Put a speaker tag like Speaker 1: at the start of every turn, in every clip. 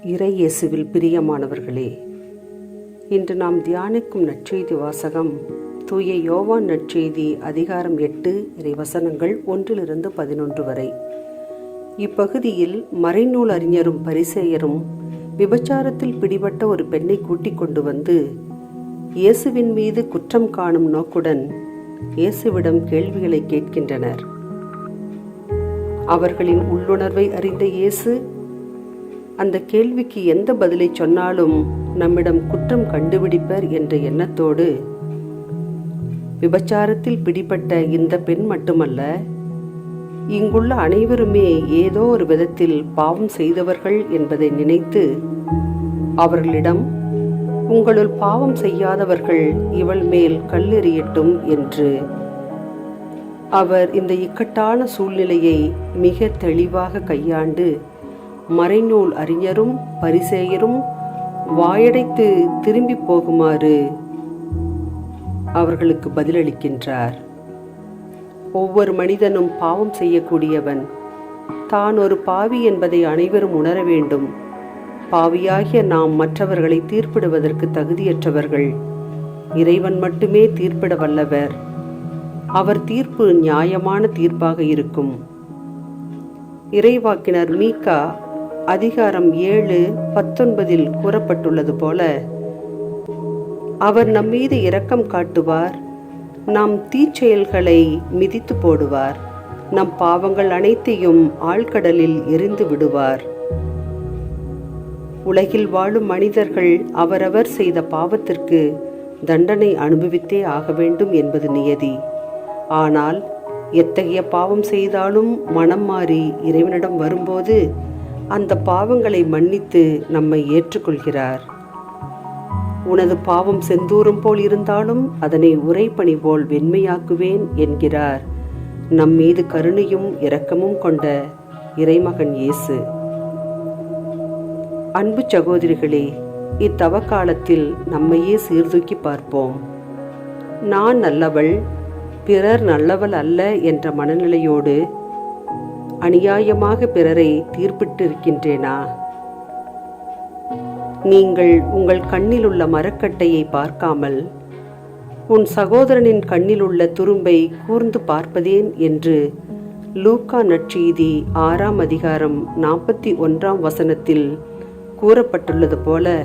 Speaker 1: இறை இயேசுவில் பிரியமானவர்களே, இன்று நாம் தியானிக்கும் நற்செய்தி வாசகம் தூய யோவான் நற்செய்தி அதிகாரம் 8 இறைவசனங்கள் 1-11 வரை. இப்பகுதியில் மறைநூல் அறிஞரும் பரிசேயரும் விபச்சாரத்தில் பிடிபட்ட ஒரு பெண்ணை கூட்டிக் கொண்டு வந்து இயேசுவின் மீது குற்றம் காணும் நோக்குடன் இயேசுவிடம் கேள்விகளை கேட்கின்றனர். அவர்களின் உள்ளுணர்வை அறிந்த இயேசு அந்த கேள்விக்கு எந்த பதிலை சொன்னாலும் நம்மிடம் குற்றம் கண்டுபிடிப்பர் என்ற எண்ணத்தோடு, விபச்சாரத்தில் பிடிபட்ட இந்த பெண் மட்டுமல்ல, இங்குள்ள அனைவருமே ஏதோ ஒரு விதத்தில் பாவம் செய்தவர்கள் என்பதை நினைத்து அவர்களிடம், உங்களுள் பாவம் செய்யாதவர்கள் இவள் மேல் கல்லெறியட்டும் என்று அவர் இந்த இக்கட்டான சூழ்நிலையை மிக தெளிவாக கையாண்டு மறைநூல் அறிஞரும் பரிசேயரும் வாயடைத்து திரும்பி போகுமாறு அவர்களுக்கு பதிலளிக்கின்றார். ஒவ்வொரு மனிதனும் பாவம் செய்யக்கூடியவன். தான் ஒரு பாவி என்பதை அனைவரும் உணர வேண்டும். பாவியாகிய நாம் மற்றவர்களை தீர்ப்பிடுவதற்கு தகுதியற்றவர்கள். இறைவன் மட்டுமே தீர்ப்பிட வல்லவர். அவர் தீர்ப்பு நியாயமான தீர்ப்பாக இருக்கும். இறைவாக்கினர் மீகா அதிகாரம் 7:19 கூறப்பட்டுள்ளது போல, அவர் நம்மீது இரக்கம் காட்டுவார், நம் தீச்செயல்களை மிதித்து போடுவார், நம் பாவங்கள் அனைத்தையும் ஆழ்கடலில் எரிந்து விடுவார். உலகில் வாழும் மனிதர்கள் அவரவர் செய்த பாவத்திற்கு தண்டனை அனுபவித்தே ஆக வேண்டும் என்பது நியதி. ஆனால் எத்தகைய பாவம் செய்தாலும் மனம் மாறி இறைவனிடம் வரும்போது அந்த பாவங்களை மன்னித்து நம்மை ஏற்றுக்கொள்கிறார். உனது பாவம் செந்தூரம் போல் இருந்தாலும் அதனை உறைபனி போல் வெண்மையாக்குவேன் என்கிறார் நம் மீது கருணையும் இரக்கமும் கொண்ட இறைமகன் இயேசு. அன்பு சகோதரிகளே, இத்தவ காலத்தில் நம்மையே சீர்தூக்கி பார்ப்போம். நான் நல்லவள், பிறர் நல்லவள் அல்ல என்ற மனநிலையோடு அநியாயமாக பிறரை தீர்ப்பிட்டிருக்கின்றேனா? நீங்கள் உங்கள் கண்ணில் உள்ள மரக்கட்டையை பார்க்காமல் உன் சகோதரனின் கண்ணில் உள்ள துரும்பை கூர்ந்து பார்ப்பதேன் என்று லூக்கா நற்செய்தி 6 அதிகாரம் 41 வசனத்தில் கூறப்பட்டுள்ளது போல,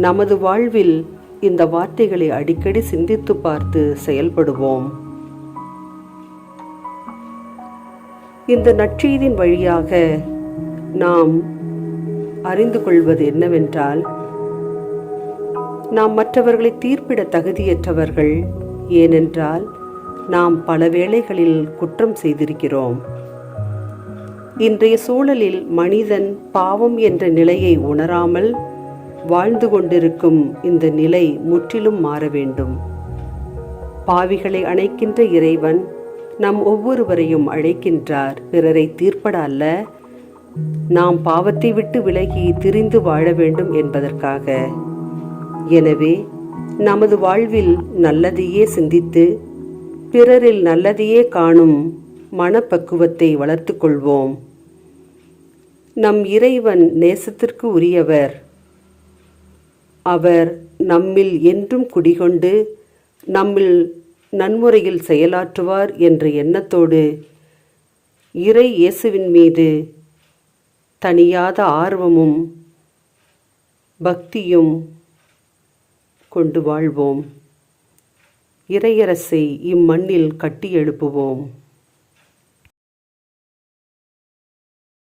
Speaker 1: நமது வாழ்வில் இந்த வார்த்தைகளை அடிக்கடி சிந்தித்து பார்த்து செயல்படுவோம். இந்த நற்செய்தியின் வழியாக நாம் அறிந்து கொள்வது என்னவென்றால், நாம் மற்றவர்களை தீர்ப்பிட தகுதியற்றவர்கள். ஏனென்றால் நாம் பல வேளைகளில் குற்றம் செய்திருக்கிறோம். இன்றைய சூழலில் மனிதன் பாவம் என்ற நிலையை உணராமல் வாழ்ந்து கொண்டிருக்கும் இந்த நிலை முற்றிலும் மாற வேண்டும். பாவிகளை அணைக்கின்ற இறைவன் நம் ஒவ்வொருவரையும் அழைக்கின்றார், பிறரை தீர்ப்பட அல்ல, நாம் பாவத்தை விட்டு விலகி திரிந்து வாழ வேண்டும் என்பதற்காக. எனவே நமது வாழ்வில் நல்லதையே சிந்தித்து பிறரில் நல்லதையே காணும் மனப்பக்குவத்தை வளர்த்து கொள்வோம். நம் இறைவன் நேசத்திற்கு உரியவர். அவர் நம்மில் என்றும் குடிகொண்டு நம்மில் நன்முறையில் செயலாற்றுவார் என்ற எண்ணத்தோடு இறை இயேசுவின் மீது தணியாத ஆர்வமும் பக்தியும் கொண்டு வாழ்வோம். இறையரசை இம்மண்ணில் கட்டி எழுப்புவோம்.